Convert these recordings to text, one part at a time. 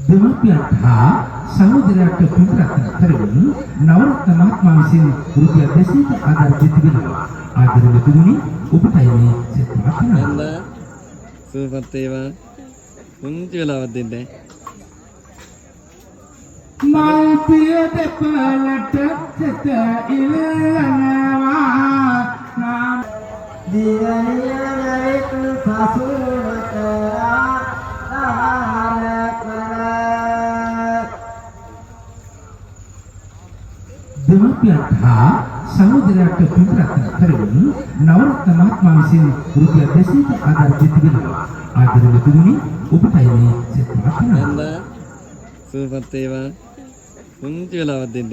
දෙමාපියන් හා සහෝදරයාට පින්ප්‍රාර්ථනා කරමින් නවරත්න මහත්මයා විසින් රුපියල් 200ක ආධාර දෙතිබෙනවා. ආදරණීය තුමුනි ඔබටයි මේ සෙත් ප්‍රාර්ථනා. සුවපත් වේවා. පුංචි වෙලාවක් දෙන්න. මල් පිය දෙපළට සෙත ඉල්ලනවා නාම දියණියනෙක් සසුනට දෙමාපියන් හා සහෝදරයාට පින්ප්‍රාර්ථනා කරමින් නවරත්න මහත්මයා විසින් රුපියල් 200ක ආධාර දෙතිබෙනවා. ආදරණීය තුමුනි ඔබටයි මේ සෙත් ප්‍රාර්ථනා. සුවපත් වේවා. පුංචි වෙලාවක් දෙන්න.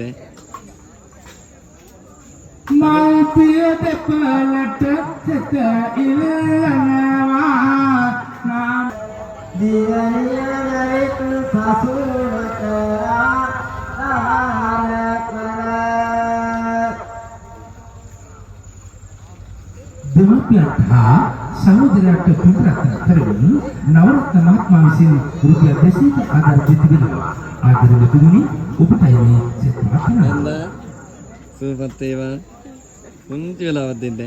මල් පිය දෙපළට සෙත ඉල්ලනවා නාම දියණියනෙක් සසුනට දෙමාපියන් හා සහෝදරයාට පින්ප්‍රාර්ථනා කරමින් නවරත්න මහත්මයා විසින් රුපියල් 200ක ආධාර දෙතිබෙනවා. ආදරණීය තුමුනි ඔබටයි මේ සෙත් ප්‍රාර්ථනා. සුවපත් වේවා. පුංචි වෙලාවක් දෙන්න.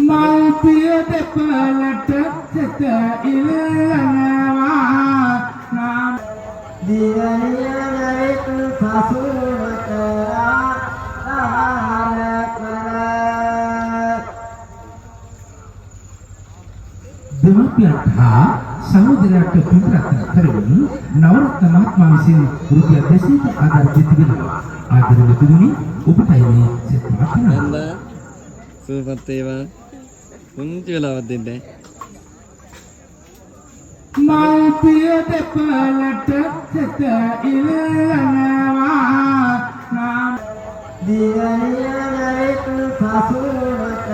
මල් පිය දෙපළට සෙත ඉල්ලනවා නාම දියණියනෙක් සසුනට දෙමාපියන් හා සහෝදරයාට පින්ප්‍රාර්ථනා කරමින් නවරත්න මහත්මයා විසින් රුපියල් 200ක ආධාර දෙතිබෙනවා. ආදරණීය තුමුනි ඔබටයි මේ සෙත් ප්‍රාර්ථනා. සුවපත් වේවා. පුංචි වෙලාවක් දෙන්න. මල් පිය දෙපළට සෙත ඉල්ලනවා නාම දියණියනෙක් සසුනට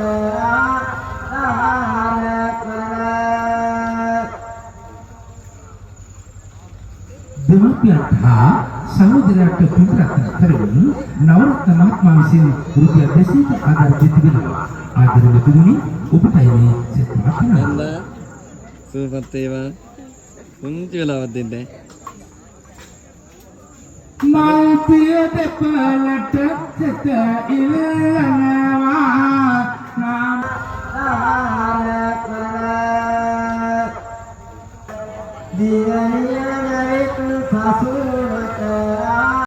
දෙමාපියන් හා සහෝදරයාට පින්ප්‍රාර්ථනා කරමින් නවරත්න මහත්මයා විසින් රුපියල් 200ක ආධාර දෙතිබෙනවා. ආදරණීය තුමුනි ඔබටයි මේ සෙත් ප්‍රාර්ථනා. සුවපත් වේවා. පුංචි වෙලාවක් දෙන්න. මල් පිය දෙපළට සෙත ඉල්ලනවා